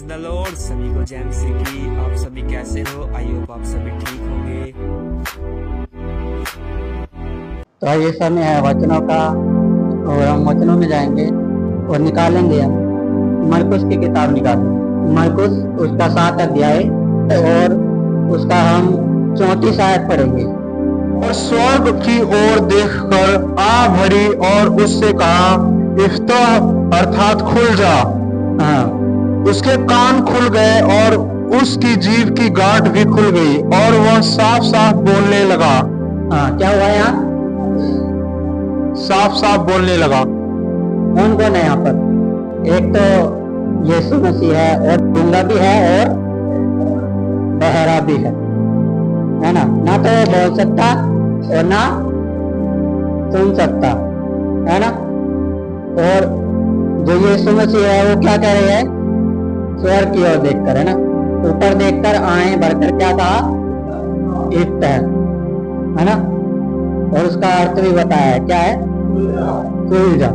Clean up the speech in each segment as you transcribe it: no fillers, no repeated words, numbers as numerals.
The Lord. सभी को जय मसीह की। आप सभी कैसे हो? आई होप आप सभी ठीक होंगे। तो ये समय है वचनों का और हम वचनों में जाएंगे और निकालेंगे हम मरकुस की किताब निकालेंगे। मरकुस उसका 7 अध्याय और उसका हम 34 आयत पढ़ेंगे। और स्वर्ग की ओर देखकर आ भरी और उससे कहा, इफ्ताह अर्थात खुल जा। हाँ, उसके कान खुल गए और उसकी जीभ की गांठ भी खुल गई और वह साफ साफ बोलने लगा। हाँ, क्या हुआ यहाँ? साफ साफ बोलने लगा। कौन कौन है यहाँ पर? एक तो यीशु मसीह है और गूंगा भी है और बहरा भी है ना? ना तो बोल सकता और ना सुन सकता है ना? और जो यीशु मसीह है वो क्या कह रहे हैं? स्वर्ग की ओर देखकर, है ना, ऊपर देखकर आएं भरकर क्या कहा? इफ्त है ना? और उसका अर्थ भी बताया है, क्या है? खुल जा।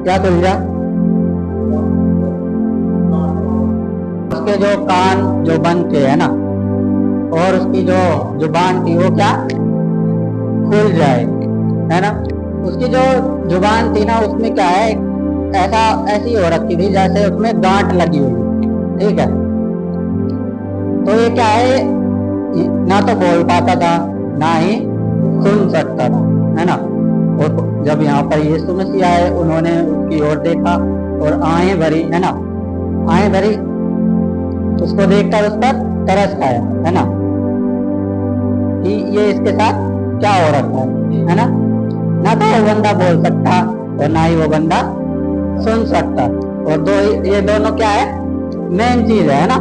क्या खुल जा? उसके जो कान जो बंद थे, है ना, और उसकी जो जुबान थी वो क्या खुल जाए, है ना? उसकी जो जुबान थी ना उसमें क्या है, ऐसी हो रखी थी जैसे उसमें गांठ लगी हुई, ठीक है? तो ये क्या है, ना तो बोल पाता था ना ही सुन सकता था, है ना? और जब यहाँ पर यीशु मसीह आए उन्होंने उसकी ओर देखा और आंखें भरी, है ना, आंखें भरी, उसको देखकर उस पर तरस खाया, है ना, कि ये इसके साथ क्या हो रखा है ना? ना तो वो बंदा बोल सकता और ना ही वो बंदा सुन सकता। और ये दोनों क्या है? मेन चीज है ना?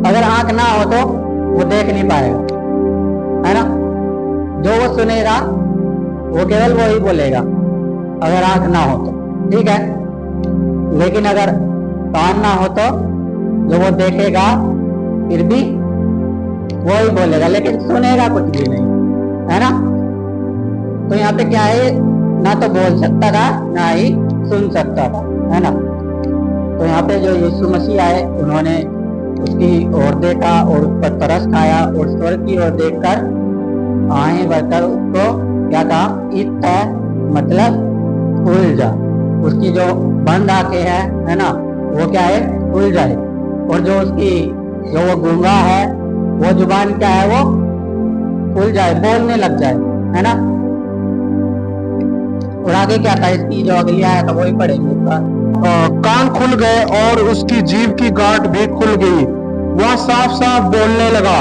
अगर आंख ना हो तो वो देख नहीं पाएगा, है ना? जो वो सुनेगा वो केवल वो ही बोलेगा अगर आंख ना हो तो, ठीक है? लेकिन अगर कान ना हो तो जो वो देखेगा फिर भी वो ही बोलेगा, लेकिन सुनेगा कुछ भी नहीं, है ना? तो यहाँ पे क्या है, ना तो बोल सकता था ना ही सुन सकता था, है ना? तो यहाँ पे जो यीशु मसीह आए उन्होंने उसकी ओर देखा और उस पर तरस खाया और स्वर्ग की ओर देखकर आंखें भरकर उसको क्या कहा? इफ्ता मतलब खुल जा। उसकी जो बंद आंखें है ना, वो क्या है? खुल जाए। और जो उसकी जो वो गूंगा है वो जुबान क्या है? वो खुल जाए, बोलने लग जाए, है ना? और आगे क्या था? इसकी जो अगली आया था वही पढ़ेंगे। कान खुल गए और उसकी जीभ की गांठ भी खुल गई, वह साफ साफ बोलने लगा।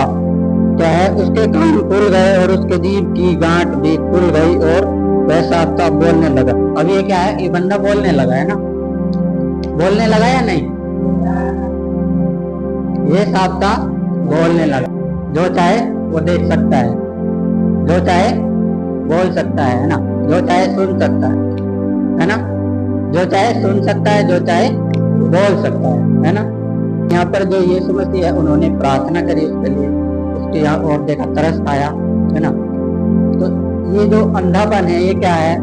क्या है? उसके कान खुल गए और उसके जीभ की गांठ भी खुल गई और वह साफ साफ बोलने लगा। अब ये क्या है? ये बंदा बोलने लगा, है ना? बोलने लगा या नहीं? ये साफ साफ बोलने लगा। जो चाहे वो देख सकता है, जो चाहे बोल सकता है ना? जो चाहे सुन सकता है ना? जो चाहे सुन सकता है, जो चाहे बोल सकता है ना? यहाँ पर जो यीशु मसीह है उन्होंने प्रार्थना करी उसके लिए, उसके यहाँ और देखा, तरस खाया, है ना? तो ये जो अंधापन है ये क्या है?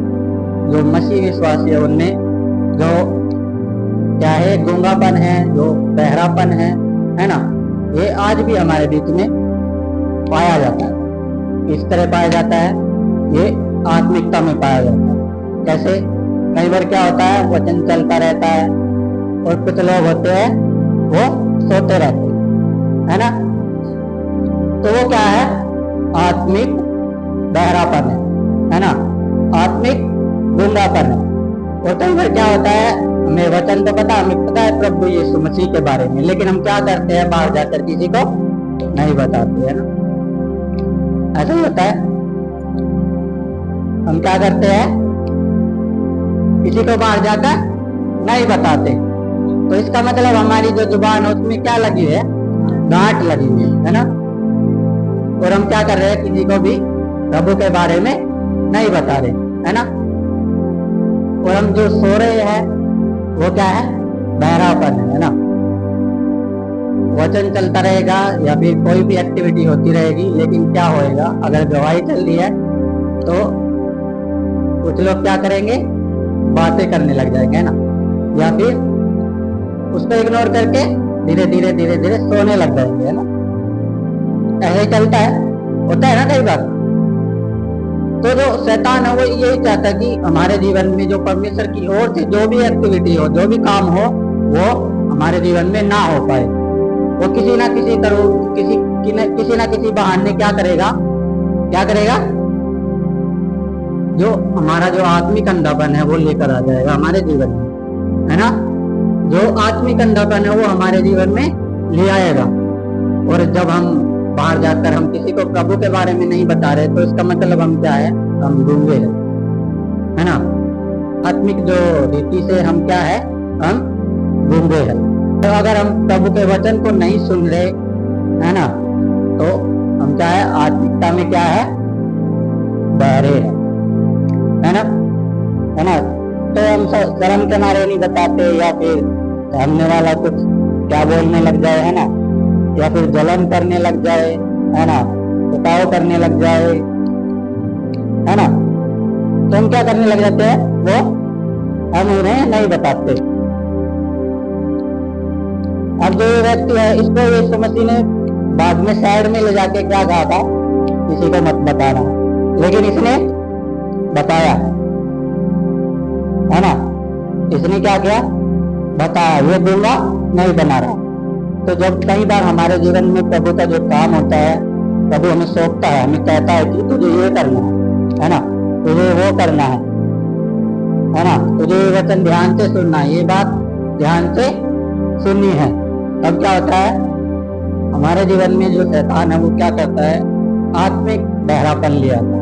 जो मसीह विश्वासी है उनमें जो क्या है? गूंगापन है, जो बहरापन है ना? ये आज भी हमारे बीच में पाया जाता है। इस तरह पाया जाता है, ये आत्मिकता में पाया जाता है। कैसे? कई बार क्या होता है, वचन चलता रहता है और कुछ लोग होते हैं वो सोते रहते हैं, है ना? तो वो क्या है? आत्मिक बहरापन है ना? आत्मिक गूंगापन है। और कई बार क्या होता है, हमें वचन तो पता, हमें पता है प्रभु यीशु मसीह के बारे में, लेकिन हम क्या करते हैं? बाहर जाकर किसी को नहीं बताते, है ना? ऐसा होता है। हम क्या करते हैं? किसी को बाहर जाकर नहीं बताते। तो इसका मतलब हमारी जो जुबान है उसमें क्या लगी है? गांठ लगी हुई है ना? और हम क्या कर रहे हैं? किसी को भी प्रभु के बारे में नहीं बता रहे, है ना? और हम जो सो रहे हैं वो क्या है? बहरापन है ना? वचन चलता रहेगा या फिर कोई भी एक्टिविटी होती रहेगी, लेकिन क्या होएगा? अगर गवाही चल रही है तो कुछ लोग क्या करेंगे? बातें करने लग जाएंगे, है ना? या फिर उसको इग्नोर करके धीरे धीरे धीरे धीरे सोने लग जाएंगे, है ना। ऐसे चलता है, होता है ना कई बार। तो जो शैतान है वो यही चाहता है कि हमारे जीवन में जो परमेश्वर की ओर से जो भी एक्टिविटी हो, जो भी काम हो, वो हमारे जीवन में ना हो पाए। वो किसी ना किसी तरह किसी ना किसी बहाने क्या करेगा, जो हमारा जो आत्मिक अंधापन है वो लेकर आ जाएगा हमारे जीवन में, है ना। जो आत्मिक अंधापन है वो हमारे जीवन में ले आएगा। और जब हम बाहर जाकर हम किसी को प्रभु के बारे में नहीं बता रहे, तो इसका मतलब हम क्या है, हम गूंगे हैं, है ना। आत्मिक जो रीति से हम क्या है, हम गूंगे हैं। तो अगर हम प्रभु के वचन को नहीं सुन रहे, है ना, तो हम क्या है, आत्मिकता में क्या है, बहरे हैं, है ना। तो हम शर्म के मारे नहीं बताते, या फिर सामने वाला कुछ क्या बोलने लग जाए, है ना, या फिर जलन करने लग जाए, है ना, उताव करने लग जाए, है ना, तो हम क्या करने लग जाते हैं, वो हम उन्हें नहीं बताते। अब जो व्यक्ति है, इसको यीशु मसीह ने बाद में साइड में ले जाके क्या कहा था, किसी को मत बताना, लेकिन इसने बताया, है ना। इसने क्या किया, बताया, ये दूंगा नहीं बना रहा। तो जब कई बार हमारे जीवन में प्रभु का जो काम होता है, प्रभु हमें सौंपता है, हमें कहता है कि तुझे ये करना है ना, तुझे वो करना है ना, तुझे ये वचन ध्यान से सुनना है, ये बात ध्यान से सुननी है। तब क्या होता है, हमारे जीवन में जो शैतान है वो क्या करता है, आत्मिक बहरापन ले आता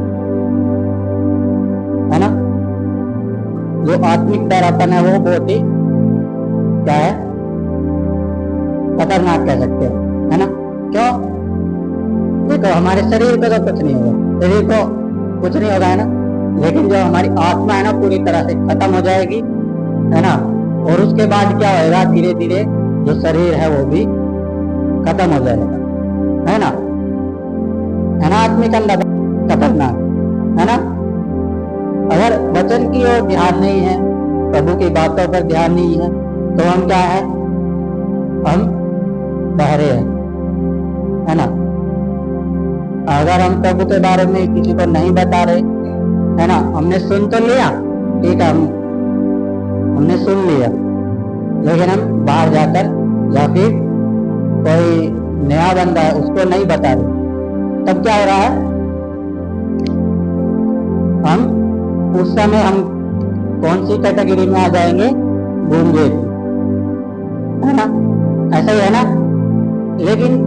है ना। जो आत्मिक बहरापन है वो बहुत ही क्या है, खतरनाक कह सकते हैं, है ना। क्यों? देखो हमारे शरीर को तो कुछ नहीं होगा, शरीर को कुछ नहीं होगा, है ना, लेकिन जो हमारी आत्मा है ना पूरी तरह से खत्म हो जाएगी, है ना। और उसके बाद क्या होएगा, धीरे धीरे जो शरीर है वो भी खत्म हो जाएगा, है ना। आत्मिक अंदर खतरनाक, है ना। अगर वचन की ओर ध्यान नहीं है, प्रभु की बातों पर ध्यान नहीं है, तो हम क्या है, हम बहरे हैं, है ना। अगर हम प्रभु के बारे में किसी को नहीं बता रहे, है ना, हमने सुन तो लिया, ठीक है, हमने सुन लिया, लेकिन हम बाहर जाकर या फिर कोई नया बंदा है उसको नहीं बता रहे, तब क्या हो रहा है, हम उस समय हम कौन सी कैटेगरी में आ जाएंगे, गूंगे, है ना। ऐसा ही है ना। लेकिन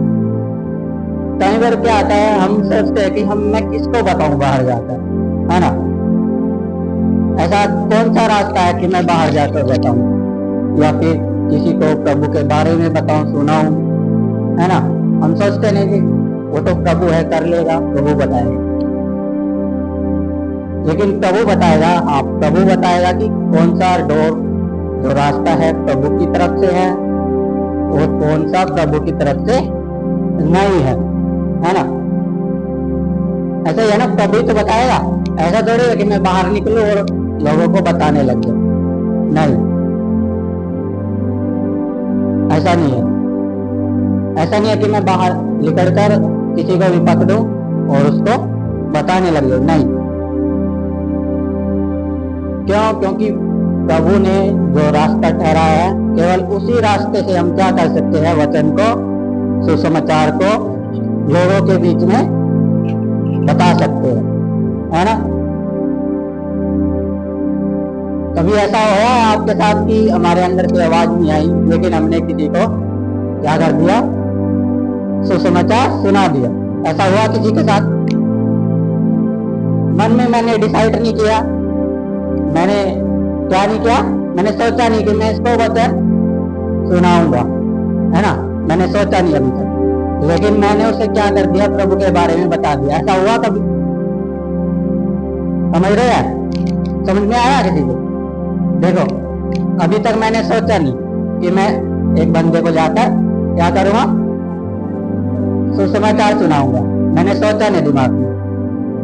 कई बार क्या आता है, हम सोचते हैं कि मैं किसको बताऊं बाहर जाकर, है ना। ऐसा कौन सा रास्ता है कि मैं बाहर जाकर बताऊं, या फिर किसी को प्रभु के बारे में बताऊं, सुनाऊं, है ना। हम सोचते नहीं कि वो तो प्रभु है, कर लेगा, प्रभु बताएगा। लेकिन प्रभु बताएगा, आप प्रभु बताएगा कि कौन सा डोर, जो रास्ता है प्रभु की तरफ से है और कौन सा प्रभु की तरफ से नहीं है ना। ऐसा ही है ना, प्रभु तो बताएगा। ऐसा थोड़ी है कि मैं बाहर निकलूं और लोगों को बताने लग जाऊं, नहीं, ऐसा नहीं है। ऐसा नहीं है कि मैं बाहर निकलकर किसी को भी पकड़ूं और उसको बताने लग जाऊं, नहीं। क्यों? क्योंकि प्रभु ने जो रास्ता ठहराया है, केवल उसी रास्ते से हम क्या कर सकते हैं, वचन को, सुसमाचार को लोगों के बीच में बता सकते हैं, है ना। कभी ऐसा हुआ है आपके साथ कि हमारे अंदर से आवाज नहीं आई, लेकिन हमने किसी को क्या कर दिया, सुसमाचार सुना दिया? ऐसा हुआ किसी के साथ? मन में मैंने डिसाइड नहीं किया, मैंने क्या नहीं किया, मैंने सोचा नहीं कि मैं इसको वचन सुनाऊंगा, है ना। मैंने सोचा नहीं अभी तक, लेकिन मैंने उसे क्या कर दिया, प्रभु के बारे में बता दिया। ऐसा हुआ कभी? समझ रहे हैं? समझ में आया किसी को? देखो, अभी तक मैंने सोचा नहीं कि मैं एक बंदे को जाकर क्या करूंगा, सुसमाचार सुनाऊंगा। मैंने सोचा नहीं दिमाग में,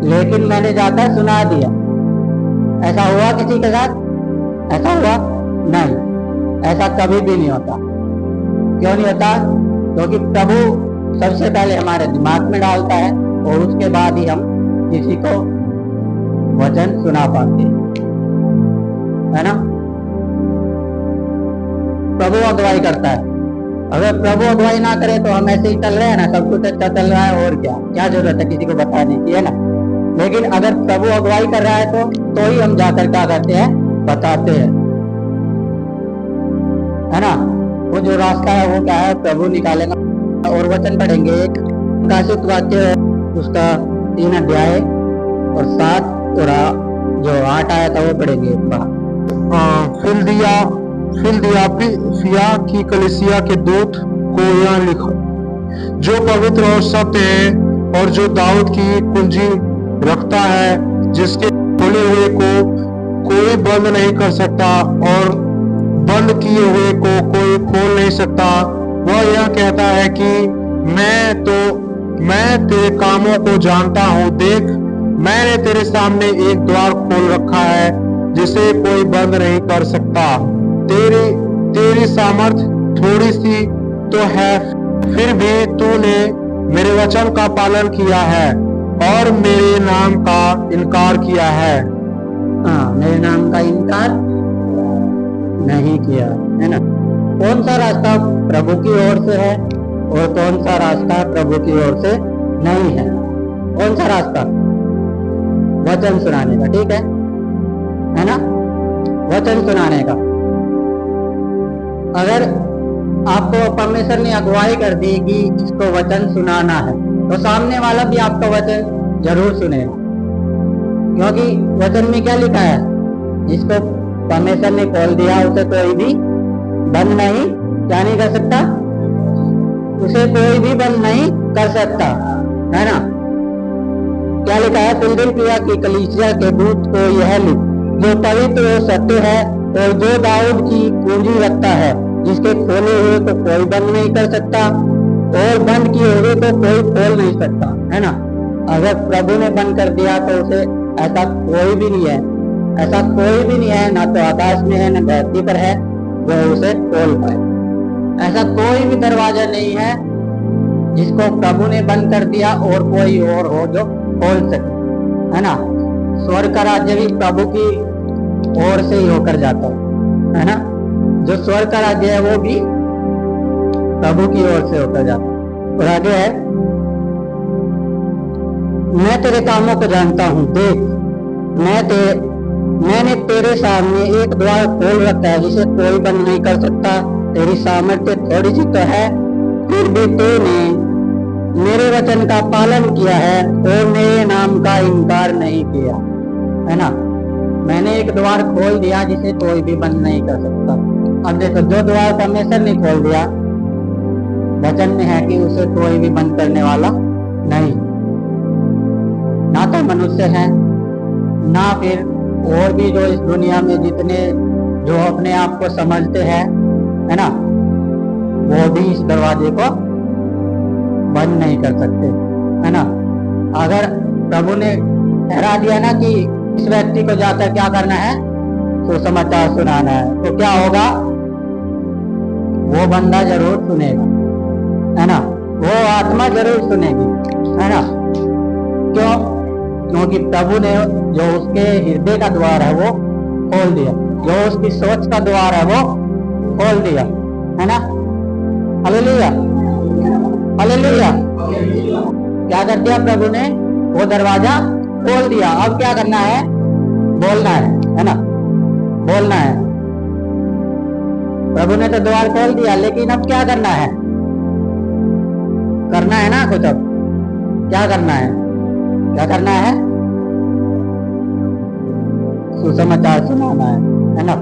लेकिन मैंने जाकर सुना दिया। ऐसा हुआ किसी के साथ? ऐसा हुआ? नहीं, ऐसा कभी भी नहीं होता। क्यों नहीं होता? क्योंकि प्रभु सबसे पहले हमारे दिमाग में डालता है और उसके बाद ही हम किसी को वचन सुना पाते हैं, है ना। प्रभु अगुवाई करता है। अगर प्रभु अगुवाई ना करे तो हम ऐसे ही चल रहे हैं ना, सब कुछ अच्छा चल रहा है, और क्या जरूरत है किसी को बताने की, है ना। लेकिन अगर प्रभु अगुवाई कर रहा है तो ही हम जाकर क्या करते हैं, बताते हैं, है ना। वो जो रास्ता है वो क्या है, प्रभु निकालेगा। और वचन पढ़ेंगे, एक प्रकाशित वाक्य है उसका 3 अध्याय और 7 और जो 8 आया था वो पढ़ेंगे। फिलदियाफिया की कलीसिया के दूत को यह लिखो, जो पवित्र और सत्य है और जो दाऊद की कुंजी रखता है, जिसके खोले हुए को कोई बंद नहीं कर सकता और बंद किए हुए को कोई खोल नहीं सकता। वह यह कहता है कि मैं तेरे कामों को जानता हूँ। देख, मैंने तेरे सामने एक द्वार खोल रखा है जिसे कोई बंद नहीं कर सकता। तेरी सामर्थ थोड़ी सी तो है, फिर भी तूने मेरे वचन का पालन किया है और मेरे नाम का इनकार किया है। हाँ, मेरे नाम का इनकार नहीं किया, है ना। कौन सा रास्ता प्रभु की ओर से है और कौन सा रास्ता प्रभु की ओर से नहीं है? कौन सा रास्ता? वचन सुनाने का, ठीक है ना। वचन सुनाने का। अगर आपको परमेश्वर ने अगुवाई कर दी कि इसको वचन सुनाना है, तो सामने वाला भी आपका वचन जरूर सुनेगा, क्योंकि वचन में क्या लिखा है, जिसको परमेश्वर ने खोल दिया उसे कोई भी बंद नहीं क्या नहीं कर सकता, उसे कोई भी बंद नहीं कर सकता, है ना। क्या लिखा है? फिलदिलफिया की कलीसिया के दूत को यह लिख, जो पवित्र और सत्य है और जो दाऊद की कुंजी रखता है, जिसके खोले हुए को कोई बंद नहीं कर सकता और बंद किए हुए को कोई खोल नहीं सकता, है ना। अगर प्रभु ने बंद कर दिया तो उसे ऐसा कोई भी नहीं है, ऐसा कोई भी नहीं है, ना तो आकाश में है ना धरती पर है वो उसे खोल पाए। ऐसा कोई भी दरवाजा नहीं है जिसको प्रभु ने बंद कर दिया और कोई और हो जो खोल सके, है ना। स्वर्ग का राज्य भी प्रभु की ओर से ही होकर जाता है ना। जो स्वर्ग का राज्य है वो भी प्रभु की ओर से होकर जाता है। और आगे है, मैं तेरे कामों को जानता हूँ। देख, मैंने तेरे सामने एक द्वार खोल रखा है जिसे कोई बंद नहीं कर सकता। तेरी सामर्थ्य थोड़ी सी तो है, फिर भी तूने मेरे वचन का पालन किया है और मेरे नाम का इनकार नहीं किया, है ना। मैंने एक द्वार खोल दिया जिसे कोई भी बंद नहीं कर सकता। अब देखो, जो द्वार परमेश्वर ने खोल दिया, वचन में है कि उसे कोई भी बंद करने वाला नहीं, ना तो मनुष्य है ना फिर और भी जो इस दुनिया में जितने जो अपने आप को समझते हैं, है ना, वो भी इस दरवाजे को बंद नहीं कर सकते, है ना। अगर प्रभु ने ठहरा दिया ना कि इस व्यक्ति को जाकर क्या करना है, सुसमाचार सुनाना है, तो क्या होगा, वो बंदा जरूर सुनेगा, है ना। वो आत्मा जरूर सुनेगी, है ना। क्यों? क्योंकि प्रभु ने जो उसके हृदय का द्वार है वो खोल दिया, जो उसकी सोच का द्वार है वो खोल दिया, है ना। Hallelujah, hallelujah. क्या कर दिया प्रभु ने? वो दरवाजा खोल दिया। अब क्या करना है? बोलना है ना, बोलना है। प्रभु ने तो द्वार खोल दिया, लेकिन अब क्या करना है? करना है ना कुछ। अब क्या करना है? क्या करना है? सुसमाचार सुनाना है ना।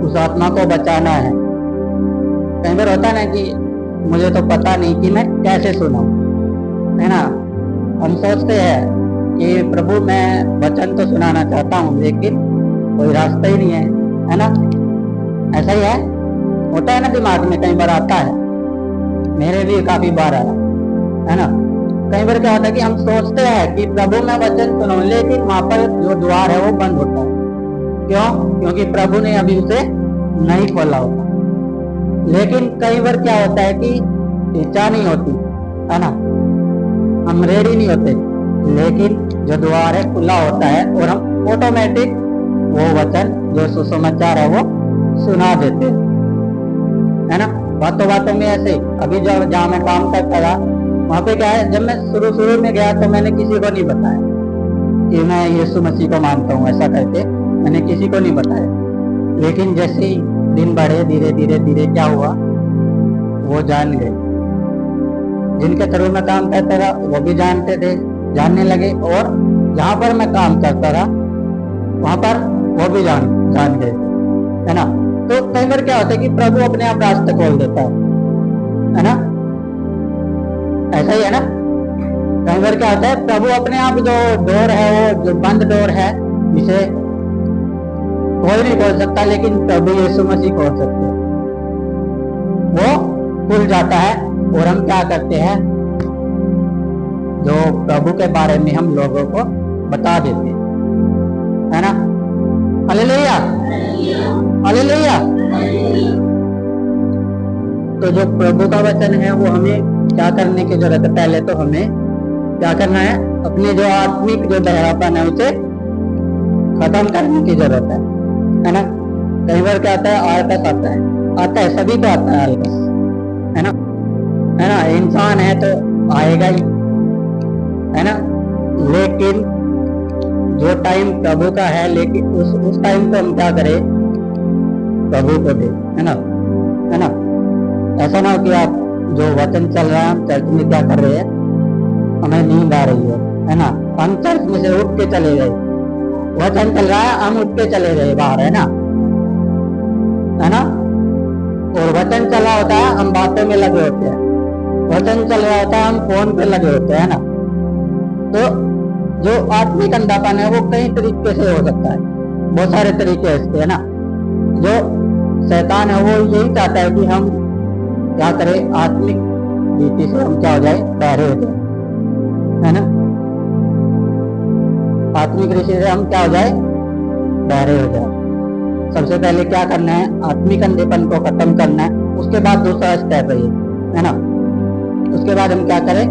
उस आत्मा को बचाना है। कई बार होता है ना कि मुझे तो पता नहीं कि मैं कैसे सुनाऊं, है ना। हम सोचते हैं कि प्रभु मैं वचन तो सुनाना चाहता हूँ लेकिन कोई रास्ता ही नहीं है ना। ऐसा ही है, होता है ना, दिमाग में कई बार आता है। मेरे भी काफी बार आया, है ना। कई बार क्या होता है कि हम सोचते हैं कि प्रभु मैं वचन सुनाऊं, लेकिन वहां पर जो द्वार है वो बंद होता है। क्यों? क्योंकि प्रभु ने अभी उसे नहीं खोला होता, लेकिन कई बार क्या होता है कि इच्छा नहीं होती, है ना, हम रेडी नहीं होते, लेकिन जो द्वार है खुला होता है और हम ऑटोमेटिक वो वचन जो सुसमाचार है वो सुना देते हैं, है ना। बातों बातों में ऐसे अभी जब जहाँ मैं काम करता था वहां पे क्या है, जब मैं शुरू में गया तो मैंने किसी को नहीं बताया कि मैं यीशु मसीह को मानता हूँ, ऐसा करके मैंने किसी को नहीं बताया। लेकिन जैसे ही दिन बढ़े धीरे धीरे क्या हुआ, वो जान गए, जिनके थ्रू मैं काम करता था वो भी जानते थे, जानने लगे, और जहाँ पर मैं काम करता था वहां पर वो भी जान गए, है ना। तो कई बार क्या होता है कि प्रभु अपने आप रास्ते खोल देता है ना, ऐसा ही है ना। कई बार क्या होता है, प्रभु अपने आप जो डोर है, वो जो बंद डोर है जिसे कोई नहीं खोल सकता, लेकिन प्रभु यीशु मसीह खोल सकते हैं, वो खुल जाता है। और हम क्या करते हैं, जो प्रभु के बारे में हम लोगों को बता देते हैं, है ना। Hallelujah, hallelujah. तो जो प्रभु का वचन है वो हमें क्या करने की जरूरत है, पहले तो हमें क्या करना है, अपने जो आत्मिक जो बहरापन है उसे खत्म करने की जरूरत है ना। कई बार क्या आता है, आलस आता है, सभी को आता है आलस, है ना, इंसान है तो आएगा ही, है ना। लेकिन जो टाइम प्रभु का है, लेकिन उस टाइम को हम क्या करें, प्रभु को दे, है ना। ऐसा ना हो कि आप जो वचन चल रहा है, चर्च में क्या कर रहे हैं, हमें नींद आ रही है ना, हम चर्च में से उठ के चले गए, वचन चल रहा है हम उठ के चले गए बाहर, है ना। और वचन चला होता है हम बातों में लगे होते हैं, वचन चल रहा होता है हम फोन पे लगे होते हैं ना। तो जो आत्मिक अंधापन है वो कई तरीके से हो सकता है, बहुत सारे तरीके हैं इसके, है ना। जो शैतान है वो यही चाहता है कि हम क्या करें, आत्मिक रीति से हम क्या हो जाए, बहरे हो जाए, है ना। आत्मिक रीति से हम क्या हो जाए, बहरे हो जाए। सबसे पहले क्या करना है, आत्मिक अंधेपन को खत्म करना है। उसके बाद दूसरा स्टेप है ना। उसके बाद हम क्या करें,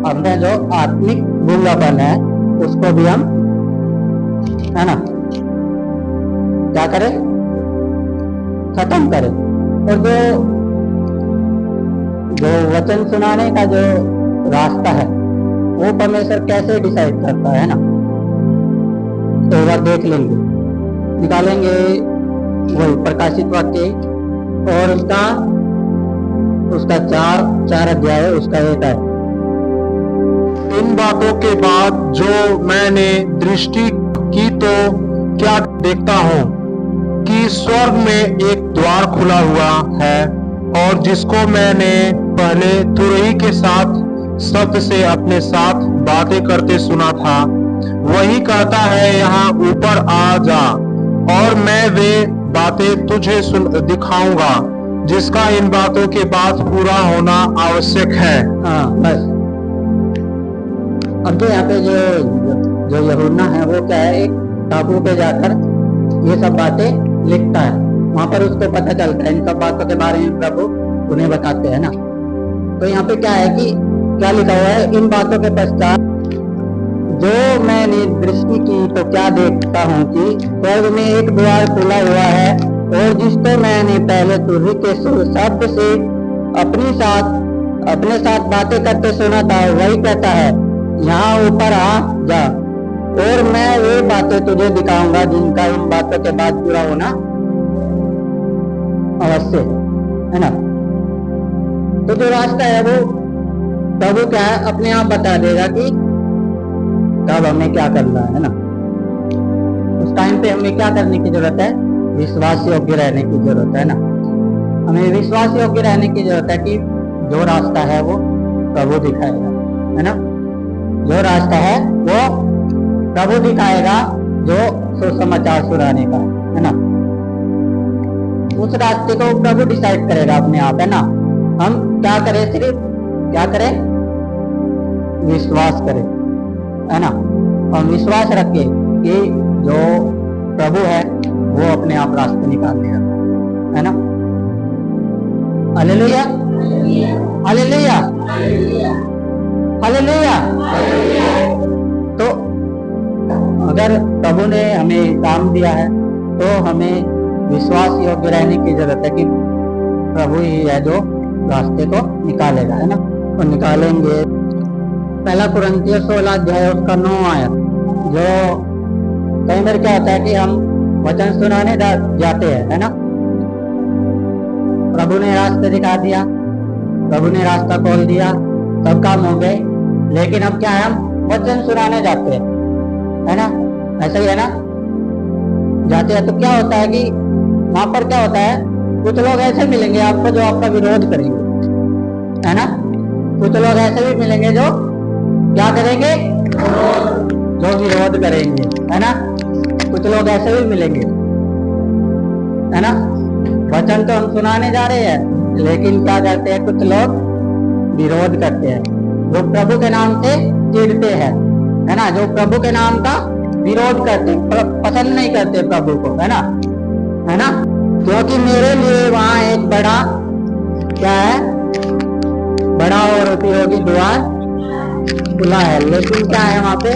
अपने जो आत्मिक गूंगापन है उसको भी हम, है ना, क्या करें, खत्म करें। और जो वचन सुनाने का जो रास्ता है वो परमेश्वर कैसे डिसाइड करता है ना, तो एक बार देख लेंगे, निकालेंगे वही प्रकाशित वाक्य और उसका चार अध्याय है, उसका एक है। इन बातों के बाद जो मैंने दृष्टि की तो क्या देखता हूँ कि स्वर्ग में एक द्वार खुला हुआ है, और जिसको मैंने पहले तुरही के साथ शब्द से अपने साथ बातें करते सुना था, वही कहता है, यहाँ ऊपर आ जा और मैं वे बातें तुझे दिखाऊंगा जिसका इन बातों के बाद पूरा होना आवश्यक है। हाँ बस। अब तो यहाँ पे जो यूहन्ना है वो क्या है, एक टापू पे जाकर ये सब बातें लिखता है, वहां पर उसको पता चलता है इन सब बातों के बारे में, प्रभु उन्हें बताते हैं ना। तो यहाँ पे क्या है कि क्या लिखा हुआ है, इन बातों के पश्चात जो मैंने दृष्टि की तो क्या देखता हूँ कि स्वर्ग में एक द्वार खुला हुआ है, और जिसको मैंने पहले तुरही के शब्द से अपने साथ बातें करते सुना था, वही कहता है, यहाँ ऊपर आ जा और मैं वे बातें तुझे दिखाऊंगा जिनका इन बातों के बाद पूरा होना अवश्य है ना। तो जो रास्ता है वो प्रभु क्या है, अपने आप बता देगा कि तब हमें क्या करना है ना। उस टाइम पे हमें क्या करने की जरूरत है, विश्वास योग्य रहने की जरूरत है ना। हमें विश्वास योग्य रहने की जरूरत है कि जो रास्ता है वो प्रभु दिखाएगा, है ना। जो रास्ता है वो प्रभु दिखाएगा, जो सुसमाचार सुनाने का है ना। उस रास्ते को प्रभु डिसाइड करेगा अपने आप, है ना। हम क्या करें, सिर्फ क्या करें, विश्वास करें, है ना। और विश्वास रखें कि जो प्रभु है वो अपने आप रास्ते निकाल देगा, है ना। Hallelujah, hallelujah, hallelujah. तो अगर प्रभु ने हमें काम दिया है तो हमें विश्वास योग्य रहने की जरूरत है कि प्रभु ही है जो रास्ते को निकालेगा, है ना, तो निकालेंगे। पहला कुरिन्थियों 16 अध्याय उसका 9 आयत, जो कई बार क्या होता है कि हम वचन सुनाने जाते हैं, है ना, प्रभु ने रास्ता दिखा दिया, प्रभु ने रास्ता खोल दिया, सब काम हो गए, लेकिन अब क्या है, हम वचन सुनाने जाते हैं, है ना, ऐसा ही है ना, जाते हैं तो क्या होता है कि वहां पर क्या होता है, कुछ लोग ऐसे मिलेंगे आपको जो आपका विरोध करेंगे, है ना, कुछ लोग ऐसे भी मिलेंगे जो क्या करेंगे, जो विरोध करेंगे, है ना, कुछ लोग ऐसे भी मिलेंगे, है ना। वचन तो हम सुनाने जा रहे हैं, लेकिन क्या करते हैं, कुछ लोग विरोध करते हैं, जो प्रभु के नाम से चिढ़ते हैं, है ना, जो प्रभु के नाम का विरोध करते, पसंद नहीं करते प्रभु को, है ना, क्योंकि मेरे लिए वहां एक बड़ा क्या है, बड़ा और उपयोगी द्वार खुला है, लेकिन क्या है वहां पे,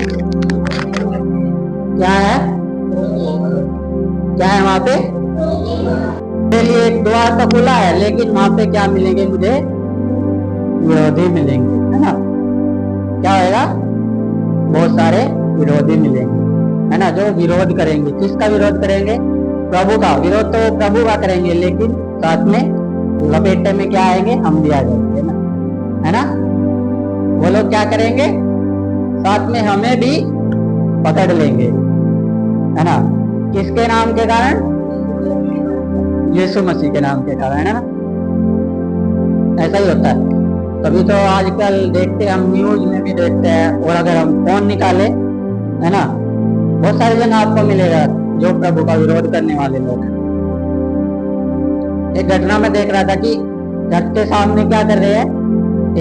क्या है वहां पे, मेरे लिए एक द्वार तो खुला है, लेकिन वहां पे क्या मिलेंगे, मुझे विरोधी मिलेंगे, है ना, क्या होगा, बहुत सारे विरोधी मिलेंगे, है ना, जो विरोध करेंगे। किसका विरोध करेंगे, प्रभु का विरोध तो प्रभु का करेंगे, लेकिन साथ में लपेटे में क्या आएंगे, हम भी आ जाएंगे, है ना, वो लोग क्या करेंगे, साथ में हमें भी पकड़ लेंगे, है ना, किसके नाम के कारण, यीशु मसीह के नाम के कारण, है ना, ऐसा ही होता है। तभी तो आजकल देखते हैं, हम न्यूज में भी देखते हैं, और अगर हम फोन निकाले, है ना, बहुत सारे जन आपको मिलेगा जो प्रभु का विरोध करने वाले लोग हैं। एक घटना में देख रहा था कि घर के सामने क्या कर रहे हैं,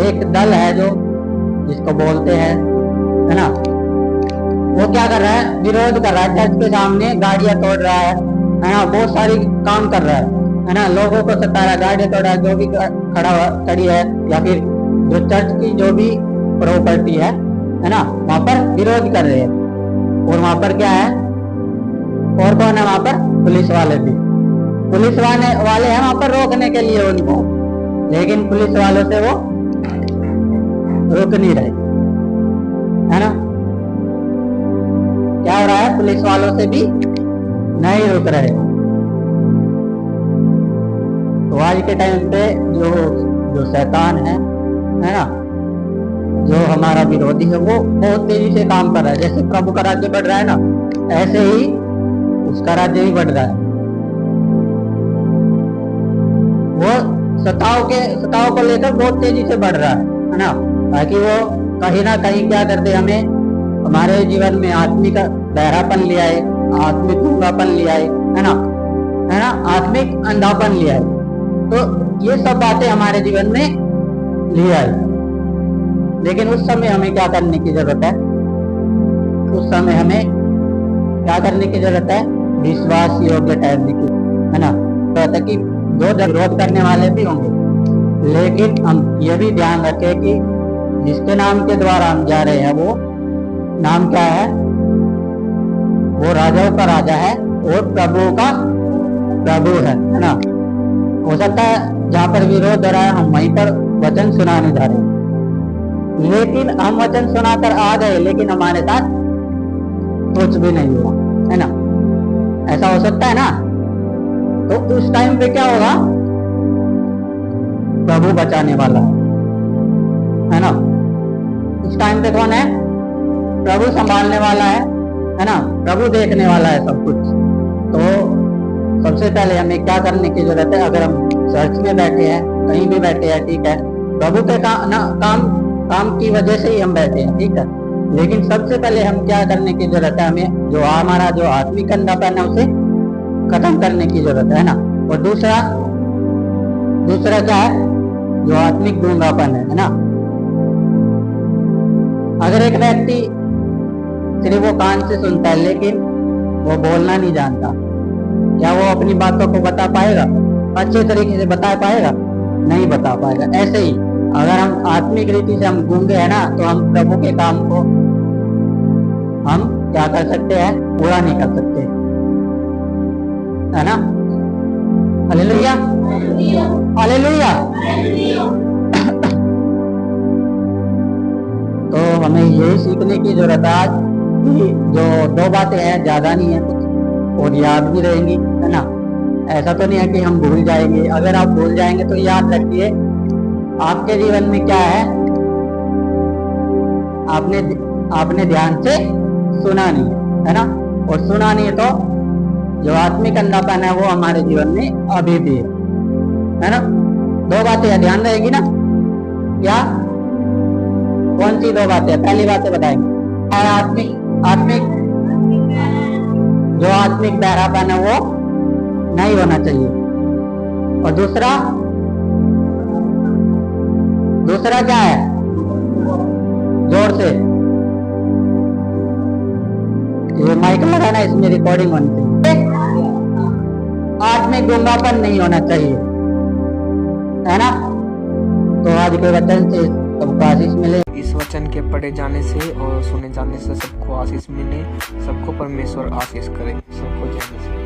एक दल है जो जिसको बोलते हैं, है ना, वो क्या कर रहा है, विरोध कर रहा है, चर्च के सामने गाड़ियां तोड़ रहा है ना, बहुत सारी काम कर रहा है ना, लोगों को सता रहा है, गाड़ियां तोड़ रहा है, जो भी खड़ी है, या फिर जो चर्च की जो भी प्रॉपर्टी है ना, वहां पर विरोध कर रहे हैं। और वहां पर क्या है, और कौन है वहां पर, पुलिस वाले भी, पुलिस वाले हैं वहां पर रोकने के लिए उनको, लेकिन पुलिस वालों से वो रुक नहीं रहे, है ना, क्या हो रहा है, पुलिस वालों से भी नहीं रुक रहे। तो आज के टाइम पे जो शैतान है ना, जो हमारा विरोधी है, वो बहुत तेजी से काम कर रहा है। जैसे प्रभु का राज्य बढ़ रहा है ना, ऐसे ही उसका राज्य भी बढ़ रहा है। वो सताव को लेकर बहुत तेजी से बढ़ रहा है ना, ताकि वो कहीं ना कहीं क्या करते, हमें हमारे जीवन में आत्मिक बहरापन लिया है, आत्मिक गूंगापन लिया है ना, आत्मिक अंधापन लिया है। तो ये सब बातें हमारे जीवन में लिया है, लेकिन उस समय हमें क्या करने की जरूरत है, उस समय हमें क्या करने की जरूरत है, विश्वास योग्य ठहरने की, है ना, तो कि दो विरोध करने वाले भी होंगे, लेकिन हम ये भी ध्यान रखें कि जिसके नाम के द्वारा हम जा रहे हैं, वो नाम क्या है, वो राजाओं का राजा है और प्रभु का प्रभु है ना। हो सकता है जहाँ पर विरोध हो रहा है, हम वहीं पर वचन सुनाने जा रहे हैं, लेकिन हम वचन सुनाकर आ गए, लेकिन हमारे साथ कुछ भी नहीं हुआ, है ना, ऐसा हो सकता है ना। तो उस टाइम पे क्या होगा, प्रभु बचाने वाला है ना। उस टाइम पे कौन है, प्रभु संभालने वाला है ना, प्रभु देखने वाला है सब कुछ। तो सबसे पहले हमें क्या करने की जरूरत है, अगर हम चर्च में बैठे हैं, कहीं भी बैठे हैं, ठीक है, प्रभु के काम की वजह से ही हम बैठे हैं, ठीक है, लेकिन सबसे पहले हम क्या करने की जरूरत है, हमें जो हमारा जो आत्मिक अंधापन है उसे खत्म करने की जरूरत है ना। और दूसरा क्या है, जो आत्मिक गूंगापन है ना। अगर एक व्यक्ति सिर्फ वो कान से सुनता है लेकिन वो बोलना नहीं जानता, क्या वो अपनी बातों को बता पाएगा, अच्छे तरीके से बता पाएगा, नहीं बता पाएगा। ऐसे ही अगर हम आत्मिक रीति से हम गूंगे हैं ना, तो हम प्रभु के काम को हम क्या कर सकते हैं, पूरा नहीं कर सकते, है ना। Hallelujah, hallelujah. तो हमें यही सीखने की जरूरत है आज कि जो 2 बातें हैं, ज्यादा नहीं है कुछ, और याद भी रहेंगी, है ना। ऐसा तो नहीं है कि हम भूल जाएंगे। अगर आप भूल जाएंगे तो याद रखिए, आपके जीवन में क्या है, आपने ध्यान से सुना नहीं है ना, और सुना नहीं है तो जो आत्मिक अंधापन है वो हमारे जीवन में अभी भी है ना। 2 बातें ध्यान रहेगी ना। क्या, कौन सी 2 बातें? पहली बातें बताएंगे, आत्मिक जो आत्मिक बहरापन है वो नहीं होना चाहिए, और दूसरा क्या है, जोर से ये माइक लगा ना, इसमें रिकॉर्डिंग होनी चाहिए। आत्मिक गूंगापन नहीं होना चाहिए, है ना। तो आज के वचन से सबको आशीष मिले। इस वचन के पढ़े जाने से और सुने जाने से सबको आशीष मिले, सबको परमेश्वर आशीष करे, सबको जय मसीह।